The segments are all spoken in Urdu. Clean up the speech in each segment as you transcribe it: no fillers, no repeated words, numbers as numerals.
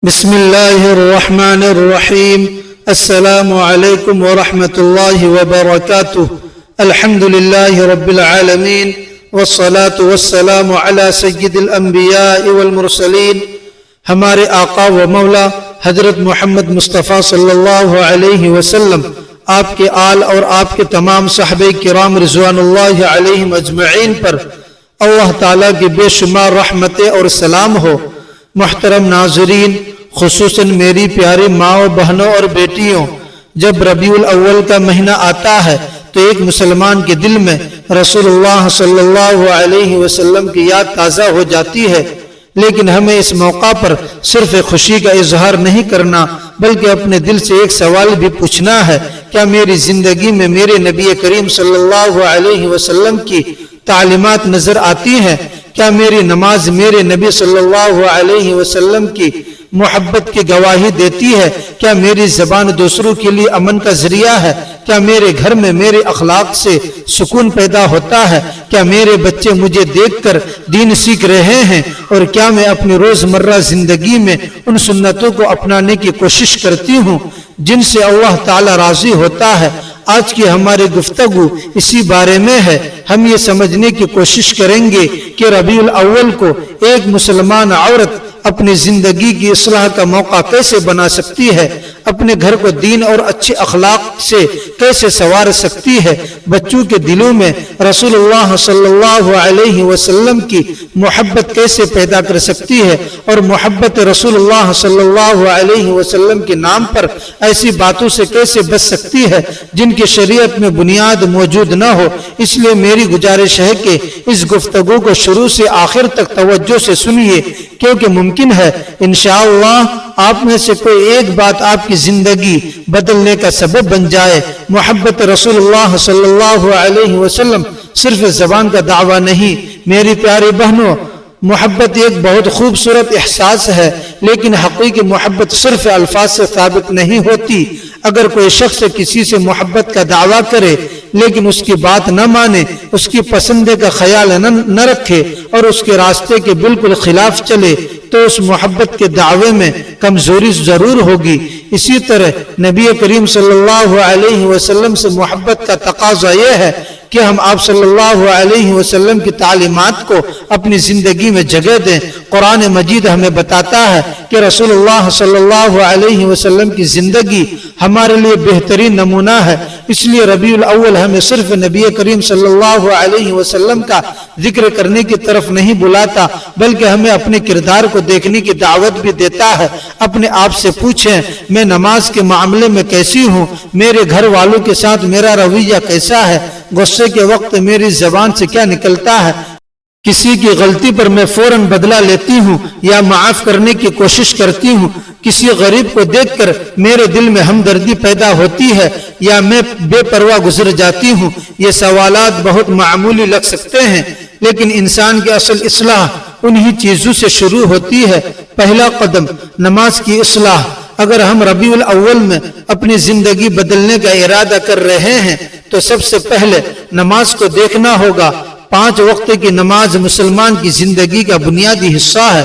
بسم الله الرحمن الرحيم. السلام عليكم ورحمة الله وبركاته. الحمد لله رب العالمين والصلاة والسلام على سيد الأنبياء والمرسلين. ہمارے آقا و مولا حضرت محمد مصطفیٰ صلی اللہ علیہ وسلم، آپ کے آل اور آپ کے تمام صحابہ کرام رضوان اللہ علیہم اجمعین پر اللہ تعالیٰ کی بے شمار رحمتیں اور سلام ہو. محترم ناظرین، خصوصاً میری پیاری ماں بہنوں اور بیٹیوں، جب ربیع الاول کا مہینہ آتا ہے تو ایک مسلمان کے دل میں رسول اللہ صلی اللہ علیہ وسلم کی یاد تازہ ہو جاتی ہے. لیکن ہمیں اس موقع پر صرف خوشی کا اظہار نہیں کرنا بلکہ اپنے دل سے ایک سوال بھی پوچھنا ہے: کیا میری زندگی میں میرے نبی کریم صلی اللہ علیہ وسلم کی تعلیمات نظر آتی ہیں؟ کیا میری نماز میرے نبی صلی اللہ علیہ وسلم کی محبت کی گواہی دیتی ہے؟ کیا میری زبان دوسروں کے لیے امن کا ذریعہ ہے؟ کیا میرے گھر میں میرے اخلاق سے سکون پیدا ہوتا ہے؟ کیا میرے بچے مجھے دیکھ کر دین سیکھ رہے ہیں؟ اور کیا میں اپنی روزمرہ زندگی میں ان سنتوں کو اپنانے کی کوشش کرتی ہوں جن سے اللہ تعالی راضی ہوتا ہے؟ آج کی ہماری گفتگو اسی بارے میں ہے. ہم یہ سمجھنے کی کوشش کریں گے کہ ربیع الاول کو ایک مسلمان عورت اپنی زندگی کی اصلاح کا موقع کیسے بنا سکتی ہے، اپنے گھر کو دین اور اچھے اخلاق سے کیسے سنوار سکتی ہے، بچوں کے دلوں میں رسول اللہ صلی اللہ علیہ وسلم کی محبت کیسے پیدا کر سکتی ہے، اور محبت رسول اللہ صلی اللہ علیہ وسلم کے نام پر ایسی باتوں سے کیسے بچ سکتی ہے جن کی شریعت میں بنیاد موجود نہ ہو. اس لیے میری گزارش ہے کہ اس گفتگو کو شروع سے آخر تک توجہ سے سنیے، کیونکہ ممکن ہے انشاءاللہ آپ میں سے کوئی ایک بات آپ کی زندگی بدلنے کا سبب بن جائے. محبت رسول اللہ صلی اللہ علیہ وسلم صرف زبان کا دعویٰ نہیں میری پیاری بہنوں. محبت ایک بہت خوبصورت احساس ہے، لیکن حقیقی محبت صرف الفاظ سے ثابت نہیں ہوتی. اگر کوئی شخص کسی سے محبت کا دعویٰ کرے لیکن اس کی بات نہ مانے، اس کی پسندے کا خیال نہ رکھے اور اس کے راستے کے بالکل خلاف چلے تو اس محبت کے دعوے میں کمزوری ضرور ہوگی. اسی طرح نبی کریم صلی اللہ علیہ وسلم سے محبت کا تقاضا یہ ہے کہ ہم آپ صلی اللہ علیہ وسلم کی تعلیمات کو اپنی زندگی میں جگہ دیں. قرآن مجید ہمیں بتاتا ہے کہ رسول اللہ صلی اللہ علیہ وسلم کی زندگی ہمارے لیے بہترین نمونہ ہے. اس لیے ربیع الاول ہمیں صرف نبی کریم صلی اللہ علیہ وسلم کا ذکر کرنے کی طرف نہیں بلاتا بلکہ ہمیں اپنے کردار کو دیکھنے کی دعوت بھی دیتا ہے. اپنے آپ سے پوچھیں، میں نماز کے معاملے میں کیسی ہوں؟ میرے گھر والوں کے ساتھ میرا رویہ کیسا ہے؟ غصے کے وقت میری زبان سے کیا نکلتا ہے؟ کسی کی غلطی پر میں فوراً بدلہ لیتی ہوں یا معاف کرنے کی کوشش کرتی ہوں؟ کسی غریب کو دیکھ کر میرے دل میں ہمدردی پیدا ہوتی ہے یا میں بے پرواہ گزر جاتی ہوں؟ یہ سوالات بہت معمولی لگ سکتے ہیں، لیکن انسان کی اصل اصلاح انہی چیزوں سے شروع ہوتی ہے. پہلا قدم نماز کی اصلاح. اگر ہم ربیع الاول میں اپنی زندگی بدلنے کا ارادہ کر رہے ہیں تو سب سے پہلے نماز کو دیکھنا ہوگا. 5 وقت کی نماز مسلمان کی زندگی کا بنیادی حصہ ہے.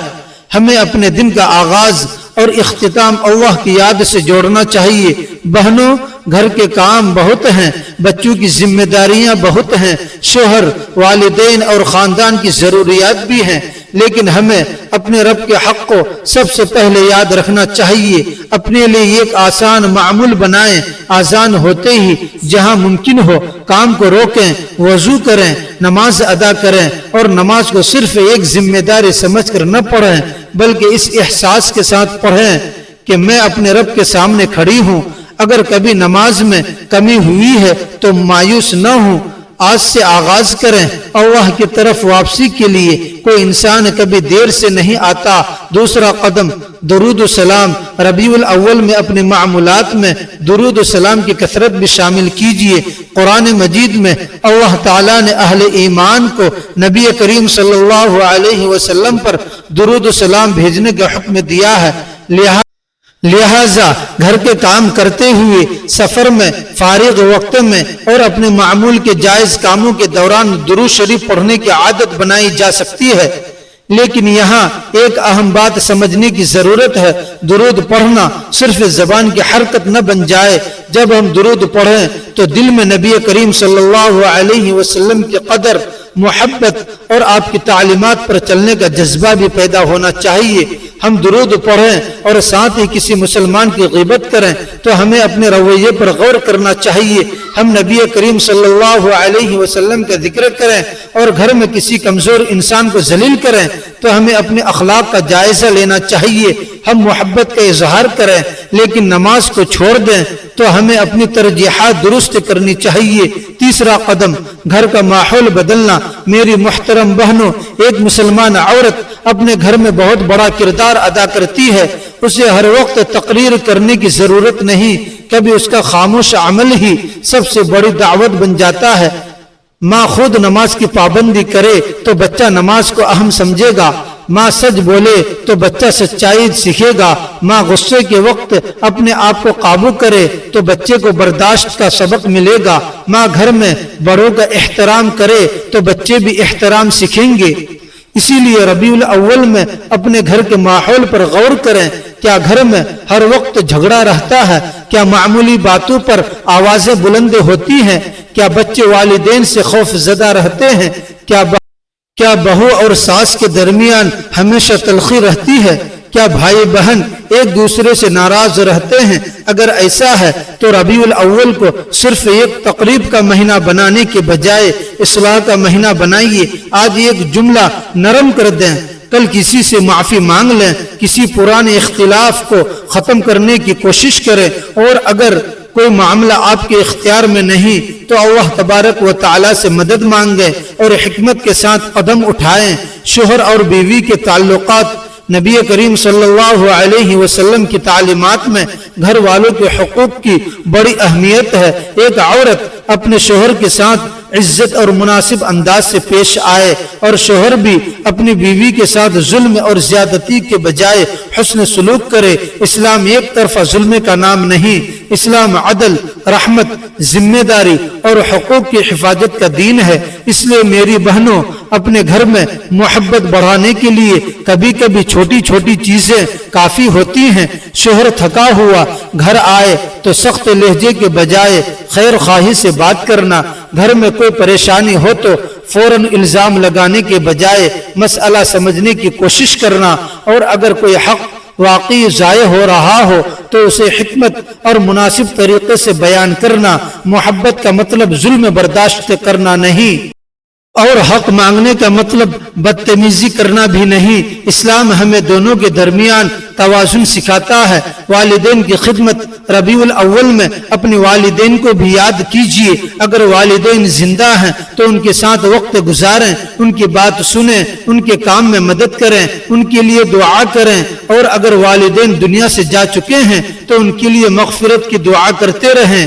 ہمیں اپنے دن کا آغاز اور اختتام اللہ کی یاد سے جوڑنا چاہیے. بہنوں، گھر کے کام بہت ہیں، بچوں کی ذمہ داریاں بہت ہیں، شوہر، والدین اور خاندان کی ضروریات بھی ہیں، لیکن ہمیں اپنے رب کے حق کو سب سے پہلے یاد رکھنا چاہیے. اپنے لیے ایک آسان معمول بنائیں. اذان ہوتے ہی جہاں ممکن ہو کام کو روکیں، وضو کریں، نماز ادا کریں اور نماز کو صرف ایک ذمہ داری سمجھ کر نہ پڑھیں بلکہ اس احساس کے ساتھ پڑھیں کہ میں اپنے رب کے سامنے کھڑی ہوں. اگر کبھی نماز میں کمی ہوئی ہے تو مایوس نہ ہوں. آج سے آغاز کریں. اللہ کی طرف واپسی کے لیے کوئی انسان کبھی دیر سے نہیں آتا. دوسرا قدم درود و سلام. ربیع الاول میں اپنے معمولات میں درود و سلام کی کثرت بھی شامل کیجیے. قرآن مجید میں اللہ تعالیٰ نے اہل ایمان کو نبی کریم صلی اللہ علیہ وسلم پر درود و سلام بھیجنے کا حکم دیا ہے. لہٰذا گھر کے کام کرتے ہوئے، سفر میں، فارغ وقت میں اور اپنے معمول کے جائز کاموں کے دوران درود شریف پڑھنے کی عادت بنائی جا سکتی ہے. لیکن یہاں ایک اہم بات سمجھنے کی ضرورت ہے، درود پڑھنا صرف زبان کی حرکت نہ بن جائے۔ جب ہم درود پڑھیں تو دل میں نبی کریم صلی اللہ علیہ وسلم کی قدر، محبت اور آپ کی تعلیمات پر چلنے کا جذبہ بھی پیدا ہونا چاہیے۔ ہم درود پڑھیں اور ساتھ ہی کسی مسلمان کی غیبت کریں تو ہمیں اپنے رویے پر غور کرنا چاہیے۔ ہم نبی کریم صلی اللہ علیہ وسلم کا ذکر کریں اور گھر میں کسی کمزور انسان کو ذلیل کریں تو ہمیں اپنے اخلاق کا جائزہ لینا چاہیے۔ ہم محبت کا اظہار کریں لیکن نماز کو چھوڑ دیں تو ہمیں اپنی ترجیحات درست کرنی چاہیے۔ تیسرا قدم، گھر کا ماحول بدلنا۔ میری محترم بہنوں، ایک مسلمان عورت اپنے گھر میں بہت بڑا کردار ادا کرتی ہے۔ اسے ہر وقت تقریر کرنے کی ضرورت نہیں، کبھی اس کا خاموش عمل ہی سب سے بڑی دعوت بن جاتا ہے۔ ماں خود نماز کی پابندی کرے تو بچہ نماز کو اہم سمجھے گا۔ ماں سچ بولے تو بچہ سچائی سیکھے گا۔ ماں غصے کے وقت اپنے آپ کو قابو کرے تو بچے کو برداشت کا سبق ملے گا۔ ماں گھر میں بڑوں کا احترام کرے تو بچے بھی احترام سیکھیں گے۔ اسی لیے ربیع الاول میں اپنے گھر کے ماحول پر غور کریں۔ کیا گھر میں ہر وقت جھگڑا رہتا ہے؟ کیا معمولی باتوں پر آوازیں بلند ہوتی ہیں؟ کیا بچے والدین سے خوف زدہ رہتے ہیں؟ کیا بہو اور ساس کے درمیان ہمیشہ تلخی رہتی ہے؟ کیا بھائی بہن ایک دوسرے سے ناراض رہتے ہیں؟ اگر ایسا ہے تو ربیع الاول کو صرف ایک تقریب کا مہینہ بنانے کے بجائے اصلاح کا مہینہ بنائیے۔ آج ایک جملہ نرم کر دیں، کل کسی سے معافی مانگ لیں، کسی پرانے اختلاف کو ختم کرنے کی کوشش کریں، اور اگر کوئی معاملہ آپ کے اختیار میں نہیں تو اللہ تبارک و تعالی سے مدد مانگیں اور حکمت کے ساتھ قدم اٹھائیں۔ شوہر اور بیوی کے تعلقات، نبی کریم صلی اللہ علیہ وسلم کی تعلیمات میں گھر والوں کے حقوق کی بڑی اہمیت ہے۔ ایک عورت اپنے شوہر کے ساتھ عزت اور مناسب انداز سے پیش آئے اور شوہر بھی اپنی بیوی کے ساتھ ظلم اور زیادتی کے بجائے حسن سلوک کرے۔ اسلام ایک طرفہ ظلم کا نام نہیں، اسلام عدل، رحمت، ذمہ داری اور حقوق کی حفاظت کا دین ہے۔ اس لیے میری بہنوں، اپنے گھر میں محبت بڑھانے کے لیے کبھی کبھی چھوٹی چھوٹی چیزیں کافی ہوتی ہیں۔ شوہر تھکا ہوا گھر آئے تو سخت لہجے کے بجائے خیر خواہی سے بات کرنا، گھر میں کوئی پریشانی ہو تو فوراً الزام لگانے کے بجائے مسئلہ سمجھنے کی کوشش کرنا، اور اگر کوئی حق واقعی ضائع ہو رہا ہو تو اسے حکمت اور مناسب طریقے سے بیان کرنا۔ محبت کا مطلب ظلم برداشت کرنا نہیں، اور حق مانگنے کا مطلب بدتمیزی کرنا بھی نہیں۔ اسلام ہمیں دونوں کے درمیان توازن سکھاتا ہے۔ والدین کی خدمت، ربیع الاول میں اپنے والدین کو بھی یاد کیجیے۔ اگر والدین زندہ ہیں تو ان کے ساتھ وقت گزاریں، ان کی بات سنیں، ان کے کام میں مدد کریں، ان کے لیے دعا کریں، اور اگر والدین دنیا سے جا چکے ہیں تو ان کے لیے مغفرت کی دعا کرتے رہیں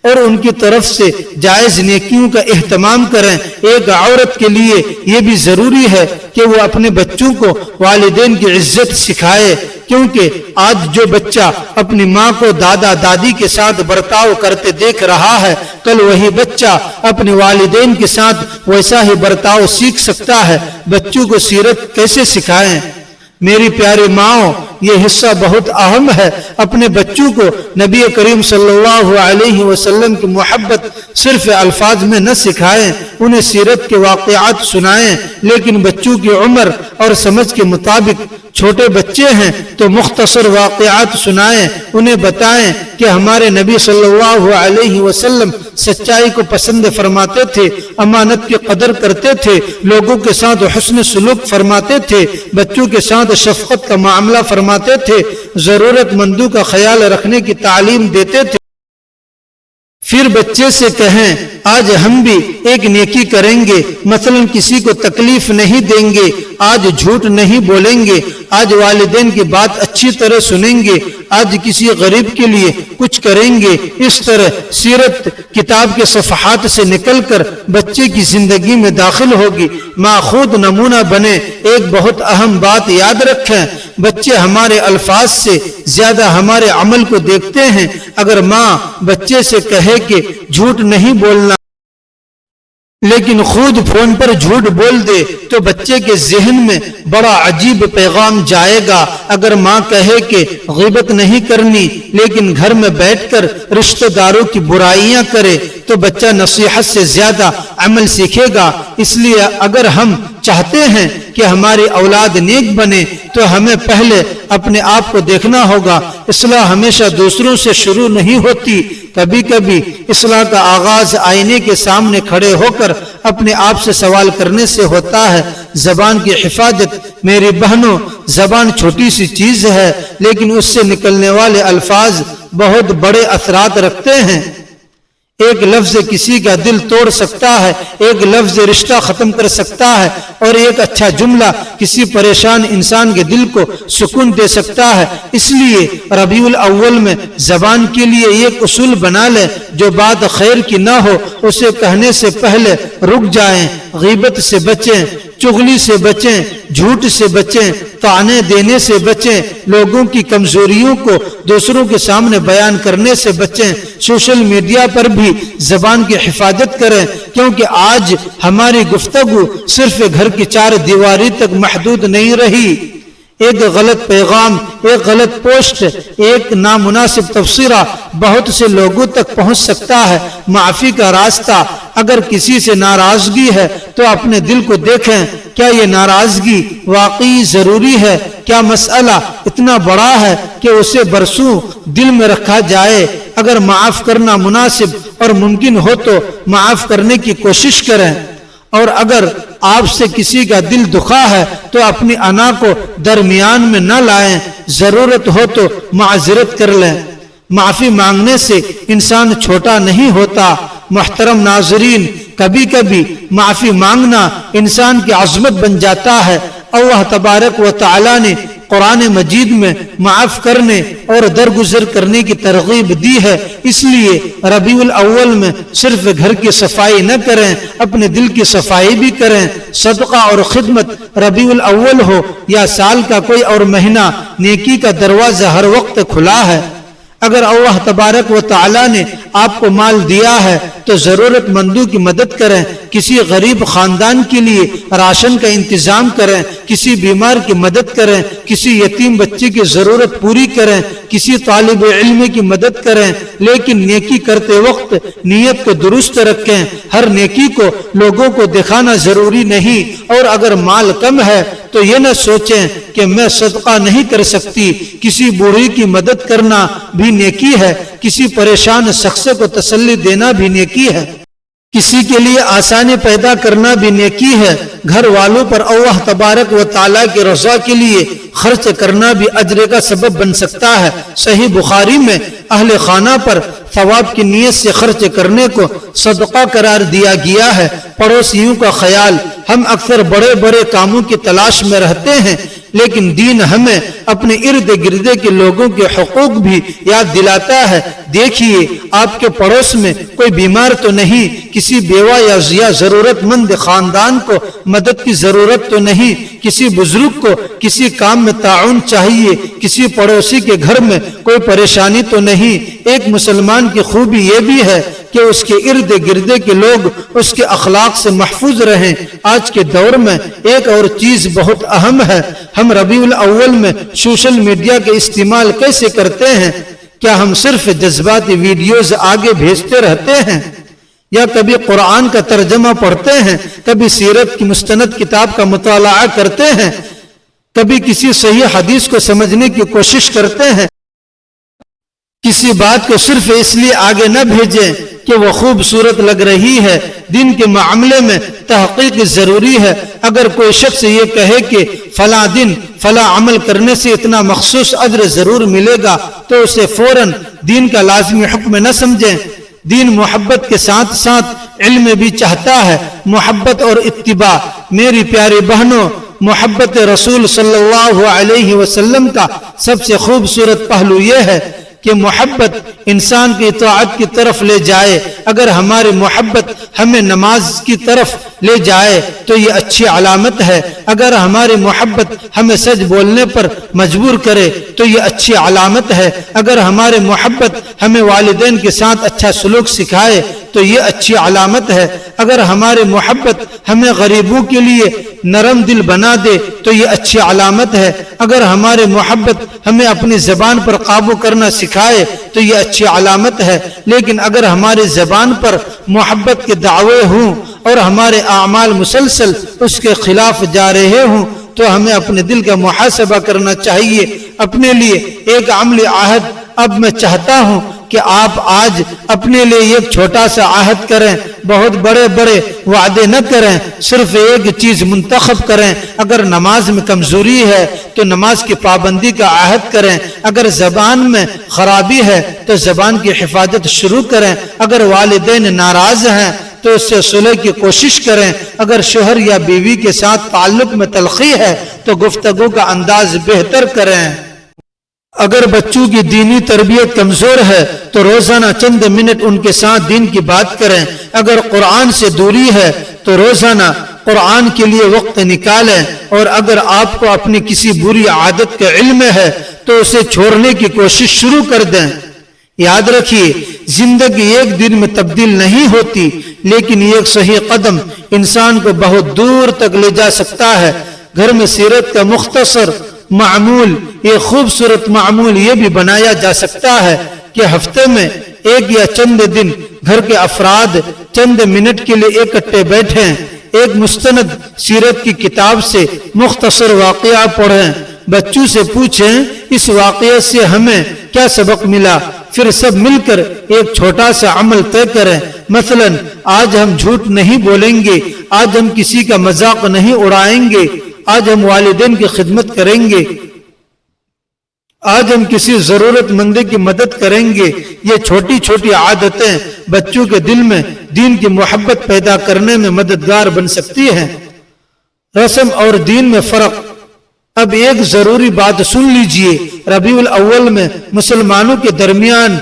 اور ان کی طرف سے جائز نیکیوں کا اہتمام کریں۔ ایک عورت کے لیے یہ بھی ضروری ہے کہ وہ اپنے بچوں کو والدین کی عزت سکھائے، کیونکہ آج جو بچہ اپنی ماں کو دادا دادی کے ساتھ برتاؤ کرتے دیکھ رہا ہے، کل وہی بچہ اپنے والدین کے ساتھ ویسا ہی برتاؤ سیکھ سکتا ہے۔ بچوں کو سیرت کیسے سکھائیں؟ میری پیاری ماؤں، یہ حصہ بہت اہم ہے۔ اپنے بچوں کو نبی کریم صلی اللہ علیہ وسلم کی محبت صرف الفاظ میں نہ سکھائیں، انہیں سیرت کے واقعات سنائیں، لیکن بچوں کی عمر اور سمجھ کے مطابق، چھوٹے بچے ہیں تو مختصر واقعات سنائیں، انہیں بتائیں کہ ہمارے نبی صلی اللہ علیہ وسلم سچائی کو پسند فرماتے تھے، امانت کی قدر کرتے تھے، لوگوں کے ساتھ حسن سلوک فرماتے تھے، بچوں کے ساتھ شفقت کا معاملہ فرماتے تھے، ضرورت مندوں کا خیال رکھنے کی تعلیم دیتے تھے۔ پھر بچے سے کہیں، آج ہم بھی ایک نیکی کریں گے، مثلا کسی کو تکلیف نہیں دیں گے، آج جھوٹ نہیں بولیں گے، آج والدین کی بات اچھی طرح سنیں گے، آج کسی غریب کے لیے کچھ کریں گے۔ اس طرح سیرت کتاب کے صفحات سے نکل کر بچے کی زندگی میں داخل ہوگی۔ ماں خود نمونہ بنے۔ ایک بہت اہم بات یاد رکھیں، بچے ہمارے الفاظ سے زیادہ ہمارے عمل کو دیکھتے ہیں۔ اگر ماں بچے سے کہے کہ جھوٹ نہیں بولنا، لیکن خود فون پر جھوٹ بول دے تو بچے کے ذہن میں بڑا عجیب پیغام جائے گا۔ اگر ماں کہے کہ غیبت نہیں کرنی لیکن گھر میں بیٹھ کر رشتہ داروں کی برائیاں کرے تو بچہ نصیحت سے زیادہ عمل سیکھے گا۔ اس لیے اگر ہم چاہتے ہیں کہ ہماری اولاد نیک بنے تو ہمیں پہلے اپنے آپ کو دیکھنا ہوگا۔ اصلاح ہمیشہ دوسروں سے شروع نہیں ہوتی، کبھی کبھی اصلاح کا آغاز آئینے کے سامنے کھڑے ہو کر اپنے آپ سے سوال کرنے سے ہوتا ہے۔ زبان کی حفاظت میری بہنوں، زبان چھوٹی سی چیز ہے لیکن اس سے نکلنے والے الفاظ بہت بڑے اثرات رکھتے ہیں۔ ایک لفظ کسی کا دل توڑ سکتا ہے، ایک لفظ رشتہ ختم کر سکتا ہے، اور ایک اچھا جملہ کسی پریشان انسان کے دل کو سکون دے سکتا ہے۔ اس لیے ربیع الاول میں زبان کے لیے ایک اصول بنا لیں، جو بات خیر کی نہ ہو اسے کہنے سے پہلے رک جائیں۔ غیبت سے بچیں، چغلی سے بچیں، جھوٹ سے بچیں، طعنے دینے سے بچیں، لوگوں کی کمزوریوں کو دوسروں کے سامنے بیان کرنے سے بچیں۔ سوشل میڈیا پر بھی زبان کی حفاظت کریں، کیونکہ آج ہماری گفتگو صرف گھر کی چار دیواری تک محدود نہیں رہی۔ ایک غلط پیغام، ایک غلط پوسٹ، ایک نامناسب تبصرہ بہت سے لوگوں تک پہنچ سکتا ہے۔ معافی کا راستہ، اگر کسی سے ناراضگی ہے تو اپنے دل کو دیکھیں، کیا یہ ناراضگی واقعی ضروری ہے؟ کیا مسئلہ اتنا بڑا ہے کہ اسے برسوں دل میں رکھا جائے؟ اگر معاف کرنا مناسب اور ممکن ہو تو معاف کرنے کی کوشش کریں، اور اگر آپ سے کسی کا دل دکھا ہے تو اپنی انا کو درمیان میں نہ لائیں، ضرورت ہو تو معذرت کر لیں۔ معافی مانگنے سے انسان چھوٹا نہیں ہوتا۔ محترم ناظرین، کبھی کبھی معافی مانگنا انسان کی عظمت بن جاتا ہے۔ اللہ تبارک و تعالی نے قرآن مجید میں معاف کرنے اور درگزر کرنے کی ترغیب دی ہے۔ اس لیے ربیع الاول میں صرف گھر کی صفائی نہ کریں، اپنے دل کی صفائی بھی کریں۔ صدقہ اور خدمت ربیع الاول ہو یا سال کا کوئی اور مہینہ، نیکی کا دروازہ ہر وقت کھلا ہے۔ اگر اللہ تبارک و تعالی نے آپ کو مال دیا ہے تو ضرورت مندوں کی مدد کریں، کسی غریب خاندان کے لیے راشن کا انتظام کریں، کسی بیمار کی مدد کریں، کسی یتیم بچے کی ضرورت پوری کریں، کسی طالب علم کی مدد کریں، لیکن نیکی کرتے وقت نیت کو درست رکھیں۔ ہر نیکی کو لوگوں کو دکھانا ضروری نہیں، اور اگر مال کم ہے تو یہ نہ سوچیں کہ میں صدقہ نہیں کر سکتی۔ کسی بوڑھی کی مدد کرنا بھی نیکی ہے، کسی پریشان شخص کو تسلی دینا بھی نیکی ہے، کسی کے لیے آسانی پیدا کرنا بھی نیکی ہے۔ گھر والوں پر اللہ تبارک و تعالیٰ کی رضا کے لیے خرچ کرنا بھی اجر کا سبب بن سکتا ہے۔ صحیح بخاری میں اہل خانہ پر ثواب کی نیت سے خرچ کرنے کو صدقہ قرار دیا گیا ہے۔ پڑوسیوں کا خیال، ہم اکثر بڑے بڑے کاموں کی تلاش میں رہتے ہیں، لیکن دین ہمیں اپنے ارد گرد کے لوگوں کے حقوق بھی یاد دلاتا ہے۔ دیکھیے، آپ کے پڑوس میں کوئی بیمار تو نہیں، کسی بیوہ یا ضرورت مند خاندان کو مدد کی ضرورت تو نہیں، کسی بزرگ کو کسی کام میں تعاون چاہیے، کسی پڑوسی کے گھر میں کوئی پریشانی تو نہیں۔ ایک مسلمان کی خوبی یہ بھی ہے کہ اس کے ارد گرد کے لوگ اس کے اخلاق سے محفوظ رہیں۔ آج کے دور میں ایک اور چیز بہت اہم ہے، ہم ربیع الاول میں سوشل میڈیا کے استعمال کیسے کرتے ہیں؟ کیا ہم صرف جذباتی ویڈیوز آگے بھیجتے رہتے ہیں، یا کبھی قرآن کا ترجمہ پڑھتے ہیں، کبھی سیرت کی مستند کتاب کا مطالعہ کرتے ہیں، کبھی کسی صحیح حدیث کو سمجھنے کی کوشش کرتے ہیں؟ کسی بات کو صرف اس لیے آگے نہ بھیجیں کہ وہ خوبصورت لگ رہی ہے۔ دین کے معاملے میں تحقیق ضروری ہے۔ اگر کوئی شخص یہ کہے کہ فلاں دن فلاں عمل کرنے سے اتنا مخصوص اجر ضرور ملے گا تو اسے فوراً دین کا لازمی حکم نہ سمجھیں۔ دین محبت کے ساتھ ساتھ علم بھی چاہتا ہے۔ محبت اور اتباع، میری پیاری بہنوں، محبت رسول صلی اللہ علیہ وسلم کا سب سے خوبصورت پہلو یہ ہے کہ محبت انسان کی اطاعت کی طرف لے جائے۔ اگر ہماری محبت ہمیں نماز کی طرف لے جائے تو یہ اچھی علامت ہے۔ اگر ہماری محبت ہمیں سچ بولنے پر مجبور کرے تو یہ اچھی علامت ہے۔ اگر ہماری محبت ہمیں والدین کے ساتھ اچھا سلوک سکھائے تو یہ اچھی علامت ہے۔ اگر ہماری محبت ہمیں غریبوں کے لیے نرم دل بنا دے تو یہ اچھی علامت ہے۔ اگر ہماری محبت ہمیں اپنی زبان پر قابو کرنا سکھائے تو یہ اچھی علامت ہے۔ لیکن اگر ہماری زبان پر محبت کے دعوے ہوں اور ہمارے اعمال مسلسل اس کے خلاف جا رہے ہوں تو ہمیں اپنے دل کا محاسبہ کرنا چاہیے۔ اپنے لیے ایک عملی عہد اب میں چاہتا ہوں کہ آپ آج اپنے لیے ایک چھوٹا سا عہد کریں، بہت بڑے بڑے وعدے نہ کریں، صرف ایک چیز منتخب کریں۔ اگر نماز میں کمزوری ہے تو نماز کی پابندی کا عہد کریں۔ اگر زبان میں خرابی ہے تو زبان کی حفاظت شروع کریں۔ اگر والدین ناراض ہیں تو اس سے صلح کی کوشش کریں۔ اگر شوہر یا بیوی کے ساتھ تعلق میں تلخی ہے تو گفتگو کا انداز بہتر کریں۔ اگر بچوں کی دینی تربیت کمزور ہے تو روزانہ چند منٹ ان کے ساتھ دین کی بات کریں۔ اگر قرآن سے دوری ہے تو روزانہ قرآن کے لیے وقت نکالیں، اور اگر آپ کو اپنی کسی بری عادت کا علم ہے تو اسے چھوڑنے کی کوشش شروع کر دیں۔ یاد رکھیے، زندگی ایک دن میں تبدیل نہیں ہوتی، لیکن ایک صحیح قدم انسان کو بہت دور تک لے جا سکتا ہے۔ گھر میں سیرت کا مختصر معمول، یہ خوبصورت معمول یہ بھی بنایا جا سکتا ہے کہ ہفتے میں ایک یا چند دن گھر کے افراد چند منٹ کے لیے اکٹھے بیٹھیں، ایک مستند سیرت کی کتاب سے مختصر واقعہ پڑھیں، بچوں سے پوچھیں اس واقعے سے ہمیں کیا سبق ملا، پھر سب مل کر ایک چھوٹا سا عمل طے کریں۔ مثلا آج ہم جھوٹ نہیں بولیں گے، آج ہم کسی کا مذاق نہیں اڑائیں گے، آج ہم والدین کی خدمت کریں گے، آج ہم کسی ضرورت مند کی مدد کریں گے۔ یہ چھوٹی چھوٹی عادتیں بچوں کے دل میں دین کی محبت پیدا کرنے میں مددگار بن سکتی ہیں۔ رسم اور دین میں فرق۔ اب ایک ضروری بات سن لیجئے، ربیع الاول میں مسلمانوں کے درمیان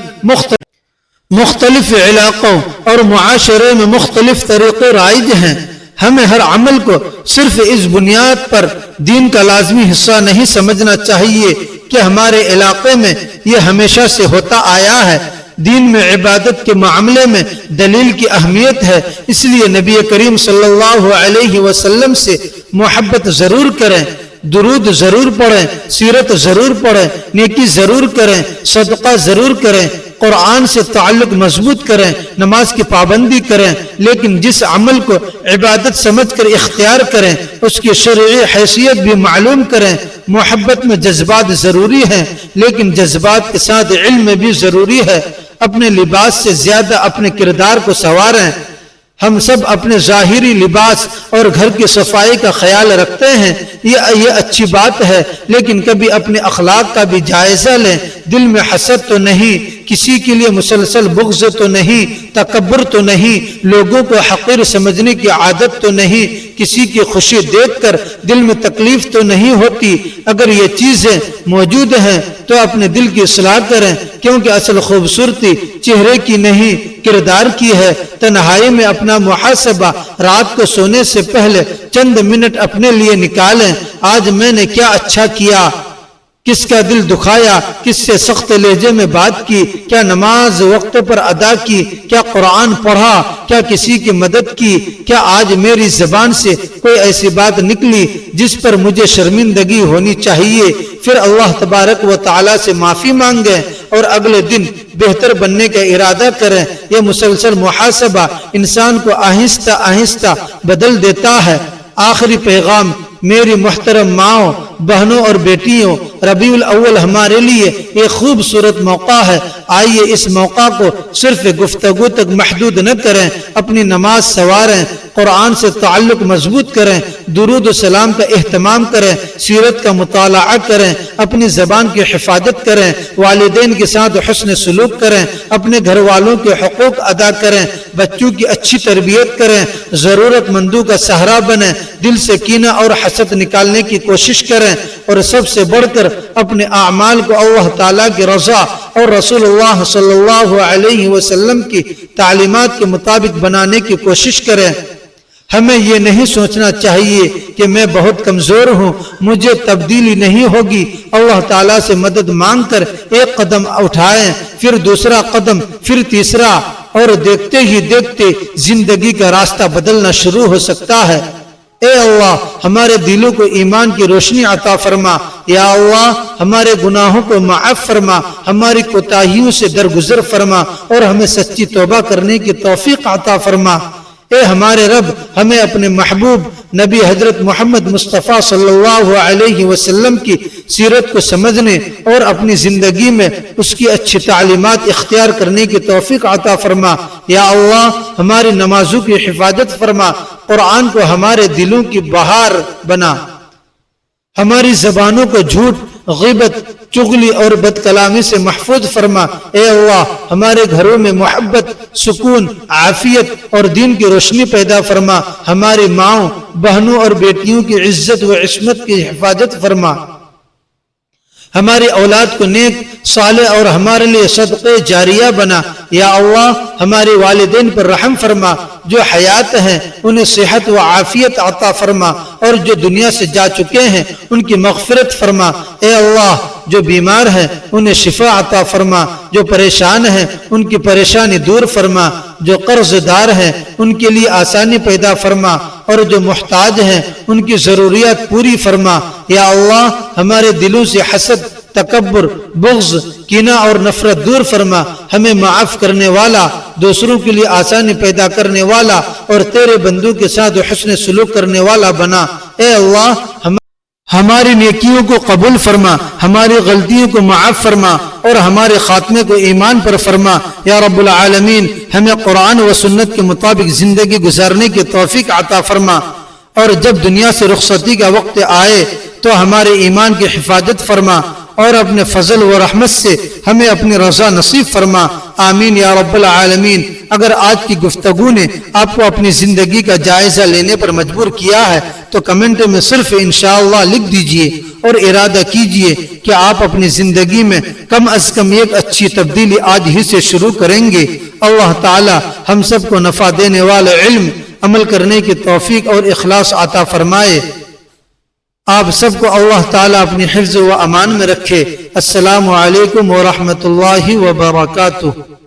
مختلف علاقوں اور معاشرے میں مختلف طریقے رائج ہیں۔ ہمیں ہر عمل کو صرف اس بنیاد پر دین کا لازمی حصہ نہیں سمجھنا چاہیے کہ ہمارے علاقے میں یہ ہمیشہ سے ہوتا آیا ہے۔ دین میں عبادت کے معاملے میں دلیل کی اہمیت ہے، اس لیے نبی کریم صلی اللہ علیہ وسلم سے محبت ضرور کریں، درود ضرور پڑھیں، سیرت ضرور پڑھیں، نیکی ضرور کریں، صدقہ ضرور کریں، قرآن سے تعلق مضبوط کریں، نماز کی پابندی کریں، لیکن جس عمل کو عبادت سمجھ کر اختیار کریں اس کی شرعی حیثیت بھی معلوم کریں۔ محبت میں جذبات ضروری ہیں، لیکن جذبات کے ساتھ علم بھی ضروری ہے۔ اپنے لباس سے زیادہ اپنے کردار کو سنواریں۔ ہم سب اپنے ظاہری لباس اور گھر کی صفائی کا خیال رکھتے ہیں، یہ اچھی بات ہے، لیکن کبھی اپنے اخلاق کا بھی جائزہ لیں۔ دل میں حسد تو نہیں، کسی کے لیے مسلسل بغض تو نہیں، تکبر تو نہیں، لوگوں کو حقیر سمجھنے کی عادت تو نہیں، کسی کی خوشی دیکھ کر دل میں تکلیف تو نہیں ہوتی۔ اگر یہ چیزیں موجود ہیں تو اپنے دل کی اصلاح کریں، کیونکہ اصل خوبصورتی چہرے کی نہیں کردار کی ہے۔ تنہائی میں اپنا محاسبہ، رات کو سونے سے پہلے چند منٹ اپنے لیے نکالیں۔ آج میں نے کیا اچھا کیا، کس کا دل دکھایا، کس سے سخت لہجے میں بات کی، کیا نماز وقت پر ادا کی، کیا قرآن پڑھا، کیا کسی کی مدد کی، کیا آج میری زبان سے کوئی ایسی بات نکلی جس پر مجھے شرمندگی ہونی چاہیے۔ پھر اللہ تبارک و تعالی سے معافی مانگیں اور اگلے دن بہتر بننے کا ارادہ کریں۔ یہ مسلسل محاسبہ انسان کو آہستہ آہستہ بدل دیتا ہے۔ آخری پیغام میری محترم ماؤں، بہنوں اور بیٹیوں، ربیع الاول ہمارے لیے ایک خوبصورت موقع ہے۔ آئیے اس موقع کو صرف گفتگو تک محدود نہ کریں، اپنی نماز سنواریں، قرآن سے تعلق مضبوط کریں، درود و سلام کا اہتمام کریں، سیرت کا مطالعہ کریں، اپنی زبان کی حفاظت کریں، والدین کے ساتھ حسن سلوک کریں، اپنے گھر والوں کے حقوق ادا کریں، بچوں کی اچھی تربیت کریں، ضرورت مندوں کا سہارا بنیں، دل سے کینہ اور حسد نکالنے کی کوشش کریں، اور سب سے بڑھ کر اپنے اعمال کو اللہ تعالیٰ کی رضا اور رسول اللہ صلی اللہ علیہ وسلم کی تعلیمات کے مطابق بنانے کی کوشش کریں۔ ہمیں یہ نہیں سوچنا چاہیے کہ میں بہت کمزور ہوں، مجھے تبدیلی نہیں ہوگی۔ اللہ تعالیٰ سے مدد مانگ کر ایک قدم اٹھائیں، پھر دوسرا قدم، پھر تیسرا، اور دیکھتے ہی دیکھتے زندگی کا راستہ بدلنا شروع ہو سکتا ہے۔ اے اللہ ہمارے دلوں کو ایمان کی روشنی عطا فرما۔ یا اللہ ہمارے گناہوں کو معاف فرما، ہماری کوتاہیوں سے درگزر فرما اور ہمیں سچی توبہ کرنے کی توفیق عطا فرما۔ اے ہمارے رب ہمیں اپنے محبوب نبی حضرت محمد مصطفیٰ صلی اللہ علیہ وسلم کی سیرت کو سمجھنے اور اپنی زندگی میں اس کی اچھی تعلیمات اختیار کرنے کی توفیق عطا فرما۔ یا اللہ ہماری نمازوں کی حفاظت فرما، قرآن کو ہمارے دلوں کی بہار بنا، ہماری زبانوں کو جھوٹ، غیبت، چغلی اور بد کلامی سے محفوظ فرما۔ اے اللہ ہمارے گھروں میں محبت، سکون، عافیت اور دین کی روشنی پیدا فرما، ہماری ماؤں، بہنوں اور بیٹیوں کی عزت و عصمت کی حفاظت فرما، ہماری اولاد کو نیک، صالح اور ہمارے لیے صدقے جاریہ بنا۔ یا اللہ ہمارے والدین پر رحم فرما، جو حیات ہیں انہیں صحت و عافیت عطا فرما، اور جو دنیا سے جا چکے ہیں ان کی مغفرت فرما۔ اے اللہ جو بیمار ہیں انہیں شفا عطا فرما، جو پریشان ہیں ان کی پریشانی دور فرما، جو قرض دار ہیں ان کے لیے آسانی پیدا فرما، اور جو محتاج ہیں ان کی ضروریات پوری فرما۔ یا اللہ ہمارے دلوں سے حسد، تکبر، بغض، کینہ اور نفرت دور فرما، ہمیں معاف کرنے والا، دوسروں کے لیے آسانی پیدا کرنے والا اور تیرے بندوں کے ساتھ حسن سلوک کرنے والا بنا۔ اے اللہ ہماری نیکیوں کو قبول فرما، ہماری غلطیوں کو معاف فرما اور ہمارے خاتمے کو ایمان پر فرما۔ یا رب العالمین ہمیں قرآن و سنت کے مطابق زندگی گزارنے کی توفیق عطا فرما، اور جب دنیا سے رخصتی کا وقت آئے تو ہمارے ایمان کی حفاظت فرما، اور اپنے فضل و رحمت سے ہمیں اپنی رضا نصیب فرما۔ آمین یا رب العالمین۔ اگر آج کی گفتگو نے آپ کو اپنی زندگی کا جائزہ لینے پر مجبور کیا ہے تو کمنٹ میں صرف انشاءاللہ لکھ دیجئے اور ارادہ کیجئے کہ آپ اپنی زندگی میں کم از کم ایک اچھی تبدیلی آج ہی سے شروع کریں گے۔ اللہ تعالی ہم سب کو نفع دینے والا علم عمل کرنے کی توفیق اور اخلاص عطا فرمائے۔ آپ سب کو اللہ تعالیٰ اپنی حفظ و امان میں رکھے۔ السلام علیکم ورحمۃ اللہ وبرکاتہ۔